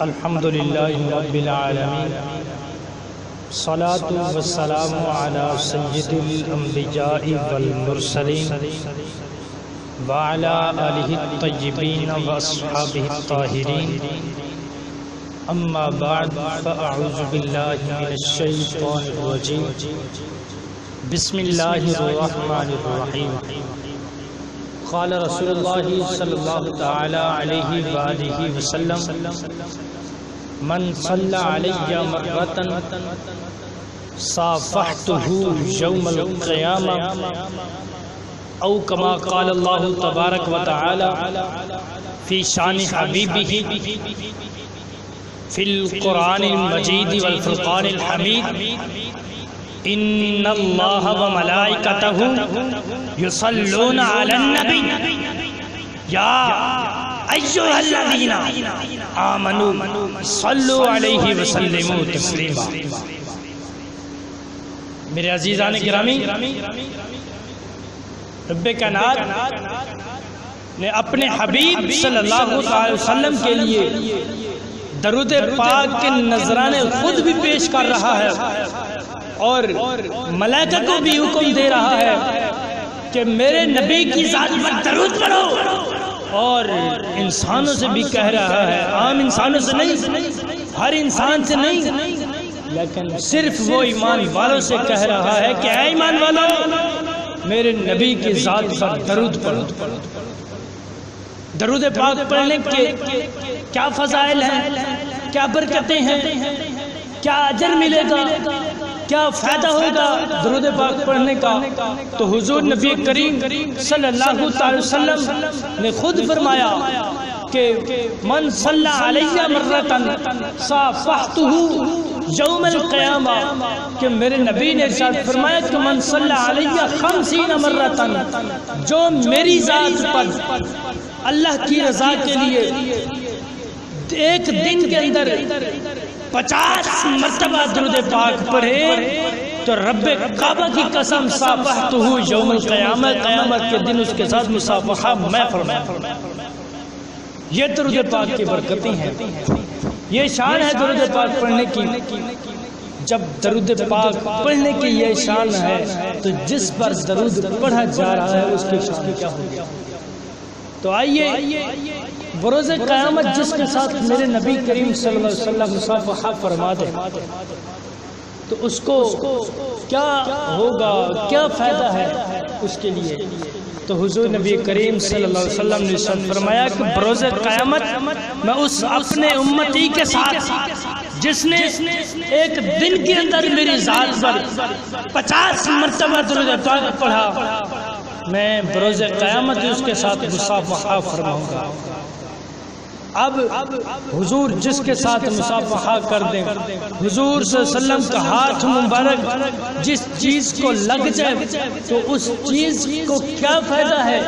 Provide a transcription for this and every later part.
الحمدللہ رب العالمین صلاۃ والسلام علی سید الانبیاء والمرسلین وعلی آلہ الطیبین واصحابہ الطاہرین اما بعد فاعوذ باللہ من الشیطان الرجیم بسم اللہ الرحمن الرحیم قال رسول اللہ صلی اللہ تعالی علیہ وآلہ وسلم من صلی علی مرۃ صافحتہ یوم القیامہ او کما قال اللہ تبارک و تعالی فی شان حبیبہ فی القرآن المجید والفرقان الحمید ان اللہ و ملائکتہ یصلون علی النبی یا ایھا الذین آمنوا صلوا علیہ وسلموا تسلیما۔ میرے عزیزان گرامی، رب کائنات نے اپنے حبیب صلی اللہ علیہ وسلم کے لیے درود پاک کے نذرانے خود بھی پیش کر رہا ہے اور ملائکہ کو بھی حکم دے رہا ہے کہ میرے نبی کی ذات پر درود پڑھو، اور انسانوں سے بھی کہہ رہا ہے، عام انسانوں سے نہیں، ہر انسان سے نہیں، لیکن صرف وہ ایمان والوں سے کہہ رہا ہے کہ اے ایمان والوں میرے نبی کی ذات پر درود پڑھو۔ درود پاک پڑھنے کے کیا فضائل ہیں، کیا برکتیں ہیں، کیا اجر ملے گا، کیا فائدہ ہوگا درود پاک پڑھنے کا؟ تو حضور نبی کریم صلی اللہ علیہ وسلم نے خود فرمایا کہ من صلی علیہ مرۃ صافحتہ یوم القیامہ، کہ میرے نبی نے ارشاد فرمایا کہ من صلی علیہ 50 مرۃ، جو میری ذات پر اللہ کی رضا کے لیے ایک دن کے اندر 50 مرتبہ درود پاک پڑھے تو رب کعبہ کی قسم صافحتہ یوم القیامہ، قیامت کے دن اس کے ساتھ مصافحہ میں فرمایا۔ یہ درود پاک کی برکتیں ہیں، یہ شان ہے درود پاک پڑھنے کی۔ جب درود پاک پڑھنے کی یہ شان ہے تو جس پر درود پڑھا جا رہا ہے اس کی شان کیا ہوگی؟ تو آئیے بروز قیامت جس کے ساتھ میرے نبی کریم صلی اللہ علیہ وسلم مصافحہ فرما دے تو اس کو کیا ہوگا، کیا فائدہ ہے اس کے لیے؟ تو حضور نبی کریم صلی اللہ علیہ وسلم نے فرمایا کہ بروز قیامت میں اس اپنے امتی کے ساتھ جس نے ایک دن کے اندر میری ذات پر 50 مرتبہ درود پاک پڑھا، میں بروز قیامت اس کے ساتھ مصافحہ فرماؤں گا۔ اب حضور جس کے ساتھ مصافحہ کر دیں، حضور صلی اللہ علیہ وسلم کا ہاتھ مبارک جس چیز کو لگ جائے تو اس چیز کو کیا فائدہ ہے؟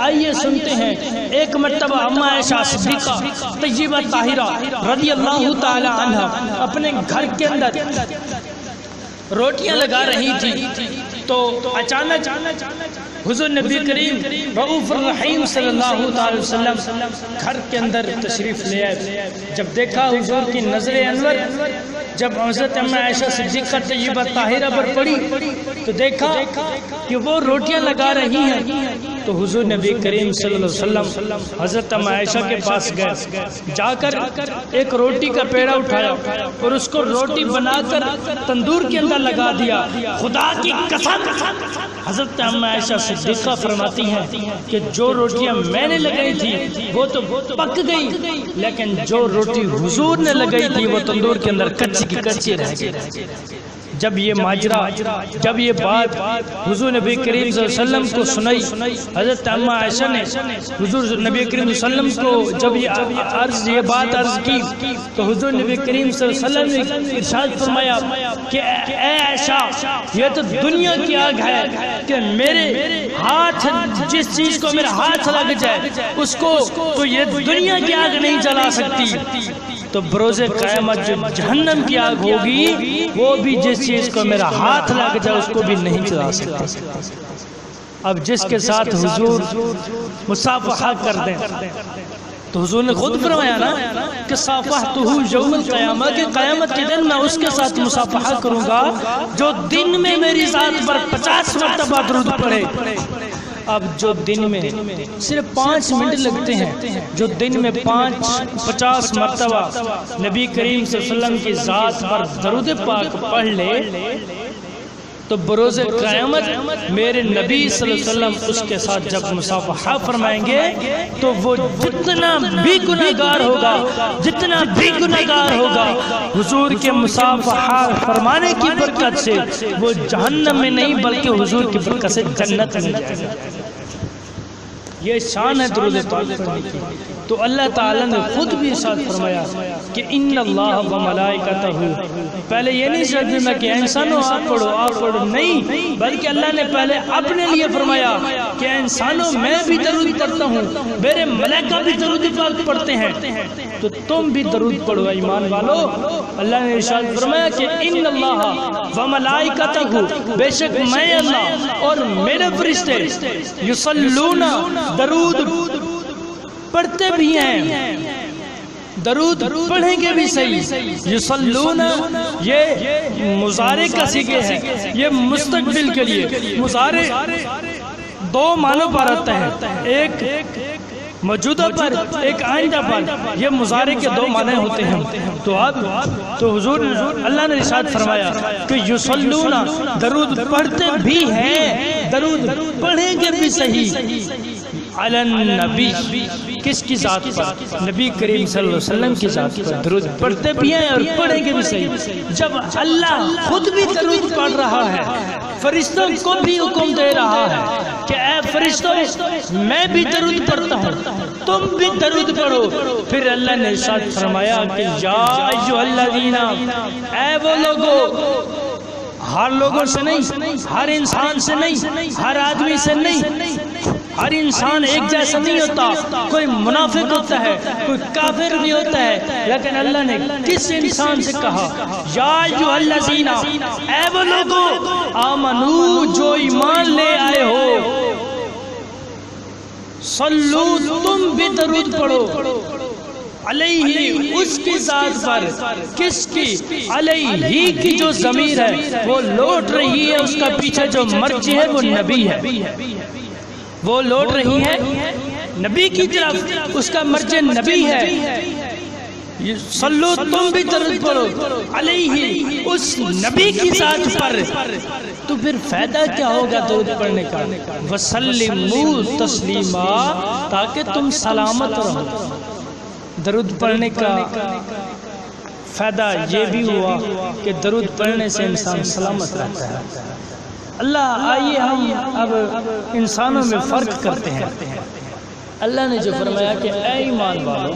آئیے سنتے ہیں۔ ایک مرتبہ اما عائشہ صدیقہ طیبہ طاہرہ رضی اللہ تعالی عنہ اپنے گھر کے اندر روٹیاں لگا رہی تھی تو اچانک حضور نبی کریم رؤوف الرحیم صلی اللہ علیہ وسلم گھر کے اندر تشریف لے آئے۔ جب دیکھا حضور کی نظر انور جب حضرت اما عائشہ صدیقہ طیبہ طاہرہ پر پڑی تو دیکھا کہ وہ روٹیاں لگا رہی ہیں، تو حضور نبی کریم صلی اللہ علیہ وسلم حضرت اما عائشہ کے پاس گئے، جا کر ایک روٹی کا پیڑا اٹھایا اور اس کو روٹی بنا کر تندور کے اندر لگا دیا۔ خدا کی قسم حضرت اما عائشہ صدیقہ فرماتی ہیں کہ جو روٹیاں میں نے لگائی تھی وہ تو پک گئی، لیکن جو روٹی حضور نے لگائی تھی وہ تندور کے اندر کچی کی کچی رہ گئی۔ جب یہ ماجرا، جب یہ بات حضور نبی کریم صلی اللہ علیہ وسلم کو سنائی، حضرت اما عائشہ نے حضور نبی کریم صلی اللہ علیہ وسلم کو جب یہ بات عرض کی تو حضور نبی کریم صلی اللہ علیہ وسلم نے ارشاد فرمایا کہ اے عائشہ، یہ تو دنیا کی آگ ہے کہ میرے ہاتھ، جس چیز کو میرا ہاتھ لگ جائے اس کو تو یہ دنیا کی آگ نہیں جلا سکتی، تو بروز قیامت جو جہنم کی آگ ہوگی وہ بھی جس چیز کو میرا ہاتھ لگ جائے اس کو بھی نہیں جلا سکتا۔ اب جس کے ساتھ حضور مصافحہ کر دیں تو حضور نے خود فرمایا نا کہ صافحتہ یوم القیامہ، کہ قیامت کے دن میں اس کے ساتھ مصافحہ کروں گا جو دن میں میری ذات پر 50 مرتبہ درود پڑھے۔ اب جو دن میں صرف 5 منٹ لگتے ہیں، جو دن میں 50 مرتبہ نبی کریم صلی اللہ علیہ وسلم کی ذات پر درود پاک پڑھ لے تو بروز قیامت میرے نبی صلی اللہ علیہ وسلم اس کے ساتھ جب مصافحہ فرمائیں گے تو وہ جتنا بھی گناہگار ہوگا، جتنا بھی گناہگار ہوگا، حضور کے مصافحہ فرمانے کی برکت سے وہ جہنم میں نہیں بلکہ حضور کی برکت سے جنت میں جائے گا۔ یہ شان ہے درود پاک پڑھنے کی۔ تو اللہ تعالیٰ نے خود بھی ارشاد فرمایا کہ ان اللہ و ملائکتہ، پہلے یہ نہیں سمجھنا کہ انسانوں آپ پڑھو، نہیں، بلکہ اللہ نے پہلے اپنے لیے فرمایا کہ انسانوں میں بھی درود پڑھتا ہوں، میرے ملائکہ بھی درود پاک پڑھتے ہیں، تو تم بھی درود پڑھو ایمان والو۔ اللہ نے ارشاد فرمایا کہ ان اللہ و ملائکتہ، بے شک میں اللہ اور میرے فرشتے یصلون، درود پڑھتے بھی ہیں، درود پڑھیں گے بھی صحیح۔ یصلون یہ مضارع کا صیغہ ہے، یہ مستقبل کے لیے مضارع 2 معنوں پر آتا ہے، ایک موجودہ پر، ایک آئندہ پر، یہ مضارع کے 2 معنی ہوتے ہیں۔ تو حضور اللہ نے ارشاد فرمایا کہ یصلون، درود پڑھتے بھی ہیں، درود پڑھیں گے بھی صحیح، علی النبی، کس کی ذات پر؟ نبی کریم صلی اللہ علیہ وسلم کی ذات پر درود پڑھتے بھی ہیں اور پڑھیں گے بھی صحیح۔ جب اللہ خود بھی درود پڑھ رہا ہے، فرشتوں کو بھی حکم دے رہا ہے کہ اے فرشتوں میں بھی درود پڑھتا ہوں، تم بھی درود پڑھو، پھر اللہ نے ارشاد فرمایا کہ یا ایھا الذین، اے وہ لوگو، ہر لوگوں سے نہیں، ہر انسان سے نہیں، ہر آدمی سے نہیں، ہر انسان ایک جیسا نہیں ہوتا، کوئی منافق ہوتا ہے، کوئی کافر بھی ہوتا ہے، لیکن اللہ نے کس انسان سے کہا یا ایھا الذین، اے وہ لوگو آمنو، جو ایمان لے آئے ہو، صلو، تم بھی درود پڑھو، علیہ، اس کی ذات پر، کس کی؟ علیہ کی جو ضمیر ہے وہ لوٹ رہی ہے، اس کا پیچھے جو مرجع ہے وہ نبی ہے، وہ لوٹ رہی ہے نبی کی طرف، اس کا مرجع نبی ہے۔ صلو، تم بھی درود پڑھو، علیہ، اس نبی کی ذات پر، تو پھر فائدہ کیا ہوگا درود پڑھنے کا؟ وسلموا تسلیما، تاکہ تم سلامت رہو۔ درود پڑھنے کا فائدہ یہ بھی ہوا کہ درود پڑھنے سے انسان سلامت رہتا ہے۔ اللہ، آئیے ہم اب انسانوں میں فرق کرتے ہیں۔ اللہ نے جو فرمایا کہ اے ایمان والو،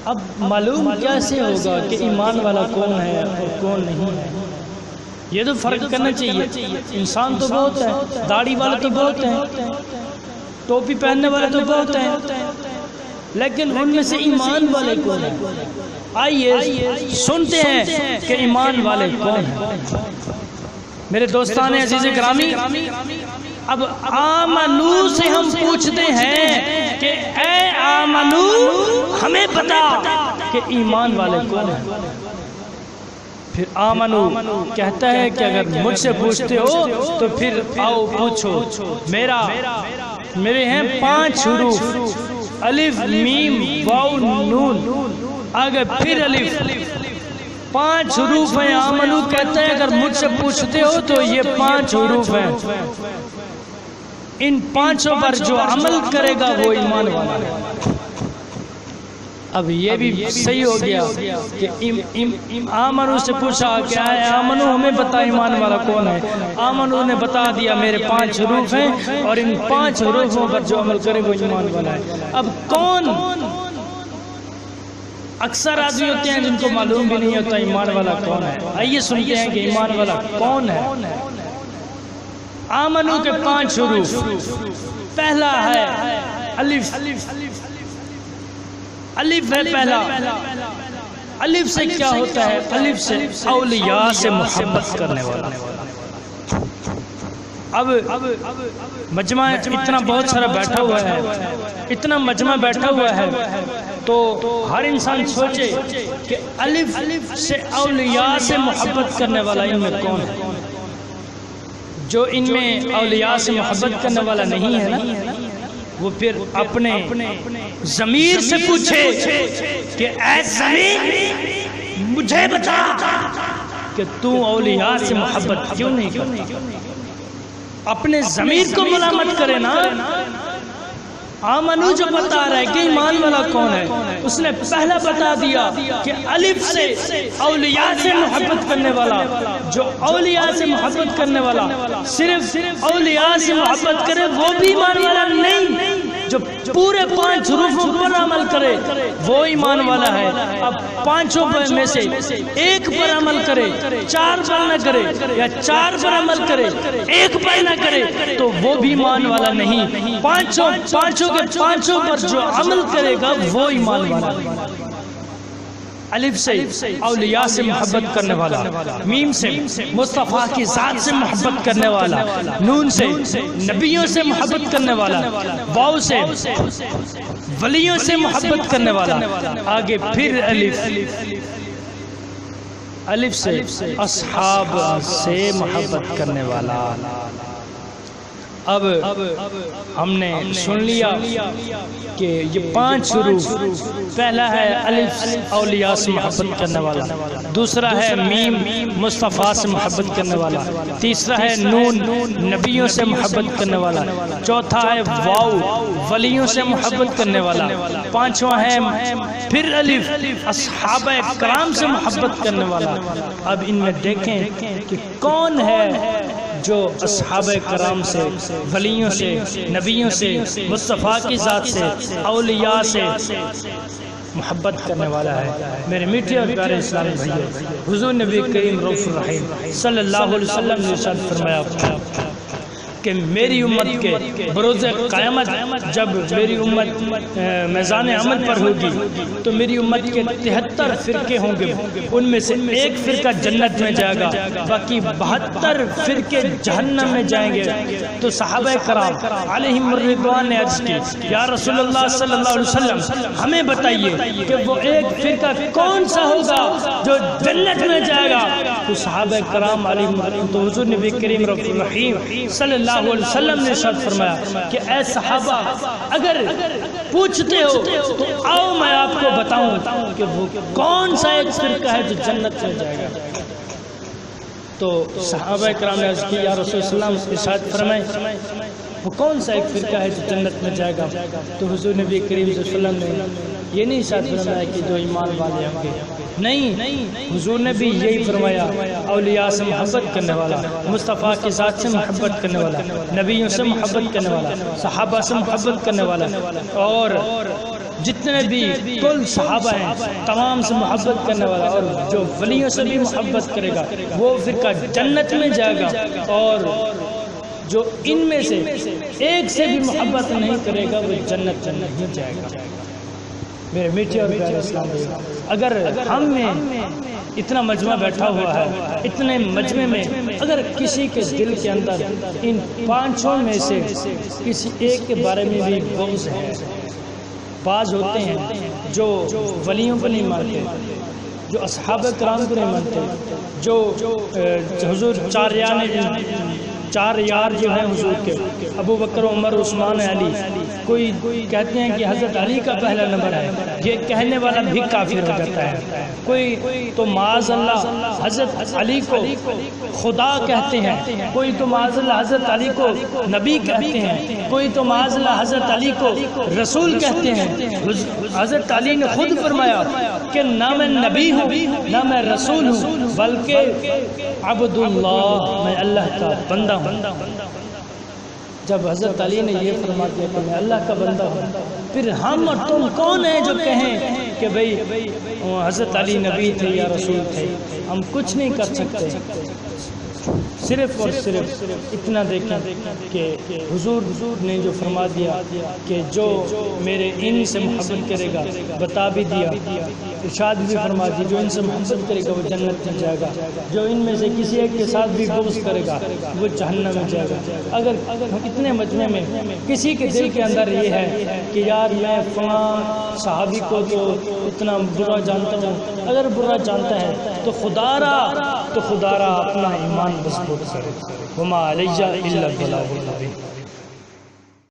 اب معلوم کیسے ہوگا کہ ایمان والا کون ہے اور کون نہیں ہے؟ یہ تو فرق کرنا چاہیے۔ انسان تو بہت ہے، داڑھی والے تو بہت ہیں، ٹوپی پہننے والے تو بہت ہیں، لیکن ان میں سے ایمان والے کون ہیں؟ آئیے سنتے ہیں کہ ایمان والے کون ہیں۔ میرے دوستان عزیز گرامی، اب آمنو سے ہم پوچھتے ہیں کہ اے آمنو، ہمیں بتا کہ ایمان والے کون ہیں۔ پھر آمنو کہتا ہے کہ اگر مجھ سے پوچھتے ہو تو پھر آؤ پوچھو، میرے ہیں 5 حروف، الف، میم، واو، نون، آگے پھر الف، 5 حروف ہیں۔ آمنو کہتا ہے اگر مجھ سے پوچھتے ہو تو یہ 5 حروف ہیں، ان 5 پر جو عمل کرے گا وہ ایمان والا ہے۔ اب یہ بھی صحیح ہو گیا کہ آمنو سے پوچھا کہ اے آمنو، ہمیں بتا ایمان والا کون ہے۔ آمنو نے بتا دیا میرے 5 حروف ہیں اور ان 5 حروفوں پر جو عمل کرے وہ ایمان والا ہے۔ اب کون؟ اکثر آدمی ہوتے ہیں جن کو معلوم بھی نہیں ہوتا ایمان والا کون ہے۔ آئیے سنتے ہیں کہ ایمان والا کون ہے۔ آمنو کے 5 حروف، پہلا ہے الف، الف ہے پہلا۔ الف سے کیا ہوتا ہے؟ الف سے اولیاء سے محبت کرنے والا، اب مجمع اتنا بہت سارا بیٹھا ہوا ہے، اتنا مجمع بیٹھا ہوا ہے، تو ہر انسان سوچے کہ الف سے اولیاء سے محبت کرنے والا ان میں کون ہے؟ جو ان میں اولیاء سے محبت کرنے والا نہیں ہے نا، وہ پھر اپنے ضمیر سے پوچھے کہ اے ضمیر مجھے بتا کہ تو اولیاء سے محبت کیوں نہیں کرتا؟ اپنے ضمیر کو ملامت کرے نا۔ آمنو جو بتا رہا ہے کہ ایمان والا کون ہے، اس نے پہلا بتا دیا کہ الف سے اولیاء سے محبت کرنے والا، جو اولیاء سے محبت کرنے والا صرف اولیاء سے محبت کرے وہ بھی ایمان والا نہیں، جو پورے 5 حروفوں پر عمل کرے وہ ایمان والا ہے۔ اب 5 میں سے ایک پر عمل کرے، 4 پر نہ کرے، یا 4 پر عمل کرے 1 پر نہ کرے تو وہ بھی ایمان والا نہیں۔ 5 کے 5 پر جو عمل کرے گا وہ ایمان والا ہے۔ الف سے اولیاء سے محبت کرنے والا، میم سے مصطفیٰ کی ذات سے محبت کرنے والا، نون سے نبیوں سے محبت کرنے والا، واو سے ولیوں سے محبت کرنے والا، آگے پھر الف سے اصحاب سے محبت کرنے والا۔ اب ہم نے سن لیا کہ یہ 5 حروف، پہلا ہے الف اولیاء سے محبت کرنے والا، دوسرا ہے میم مصطفیٰ سے محبت کرنے والا، تیسرا ہے نون نبیوں سے محبت کرنے والا، چوتھا ہے واو ولیوں سے محبت کرنے والا، 5واں ہے پھر الف اصحاب کرام سے محبت کرنے والا۔ اب ان میں دیکھیں کہ کون ہے جو اصحاب کرام سے، ولیوں سے، نبیوں سے، مصطفیٰ کی ذات سے، اولیاء سے محبت کرنے والا ہے۔ میرے میٹھے اور پیارے اسلامی بھائیو، حضور نبی کریم رؤوف الرحیم صلی اللہ علیہ وسلم نے ارشاد فرمایا کہ میری امت کے بروز قیامت جب میری امت میزان عمل پر ہوگی تو میری امت کے 73 فرقے ہوں گے، ان میں سے ایک فرقہ جنت میں جائے گا، باقی 72 فرقے جہنم میں جائیں گے۔ تو صحابہ کرام علیہم الرضوان نے عرض کی یا رسول اللہ صلی اللہ علیہ وسلم ہمیں بتائیے کہ وہ ایک فرقہ کون سا ہوگا جو جنت میں جائے گا؟ تو صحابہ کرام علیہم تو حضور نبی کریم رؤوف الرحیم صلی اللہ علیہ وسلم نے ارشاد فرمایا کہ اے صحابہ اگر پوچھتے ہو تو آؤ میں آپ کو بتاؤں کہ وہ کون سا ایک فرقہ ہے جو جنت میں جائے گا۔ تو صحابہ کرام نے عرض کی یا رسول اللہ ارشاد فرمائیں وہ کون سا ایک فرقہ ہے جو جنت میں جائے گا؟ تو حضور نبی کریم صلی اللہ علیہ وسلم نے یہ نہیں ارشاد فرمایا کہ جو ایمان والے ہوں گے، نہیں، حضور نے بھی یہی فرمایا اولیاء سے محبت کرنے والا، مصطفیٰ کی ذات سے محبت کرنے والا، نبیوں سے محبت کرنے والا، صحابہ سے محبت کرنے والا، اور جتنے بھی کل صحابہ ہیں تمام سے محبت کرنے والا، اور جو ولیوں سے بھی محبت کرے گا وہ فرقہ جنت میں جائے گا، اور جو ان میں سے ایک سے بھی محبت نہیں کرے گا وہ جنت میں نہیں جائے گا۔ میرے میٹھے اور پیارے اسلام بھائیو، اگر ہم میں اتنا مجمع بیٹھا ہوا ہے، اتنے مجمع میں اگر کسی کے دل کے اندر ان 5 میں سے کسی ایک کے بارے میں بھی بغض ہے، بعض ہوتے ہیں جو ولیوں کو نہیں مانتے، جو اصحاب کرام کو نہیں مانتے، جو حضور 4 یار جو ہیں حضور کے، ابو بکر عمر عثمان علی، کوئی کہتے ہیں کہ حضرت علی کا پہلا نمبر ہے، یہ کہنے والا بھی کافر ہو جاتا ہے۔ کوئی تو معاذ اللہ حضرت علی کو خدا کہتے ہیں، کوئی تو معاذ اللہ حضرت علی کو نبی کہتے ہیں، کوئی تو معاذ اللہ حضرت علی کو رسول کہتے ہیں۔ حضرت علی نے خود فرمایا کہ نہ میں نبی ہوں نہ میں رسول ہوں بلکہ عبداللہ، میں اللہ کا بندہ ہوں۔ جب حضرت علی نے یہ فرما دیا کہ میں اللہ کا بندہ ہوں، پھر ہم اور تم کون ہیں جو کہیں کہ بھئی حضرت علی نبی تھے یا رسول تھے؟ ہم کچھ نہیں کر سکتے۔ صرف اور صرف اتنا دیکھیں کہ حضور نے جو فرما دیا کہ جو میرے ان سے محبت کرے گا، بتا بھی دیا، ارشاد بھی فرما دی، جو ان سے محبت کرے گا وہ جنت میں جائے گا، جو ان میں سے کسی ایک کے ساتھ بھی بغض کرے گا وہ جہنم میں جائے گا۔ اگر اتنے مجمع میں کسی کے دل کے اندر یہ ہے کہ یار میں فلاں صحابی کو تو اتنا برا جانتا ہوں، اگر برا جانتا ہے تو خدا را اپنا ایمان مضبوط کرے۔ وما علیہ الا البلاغ المبین۔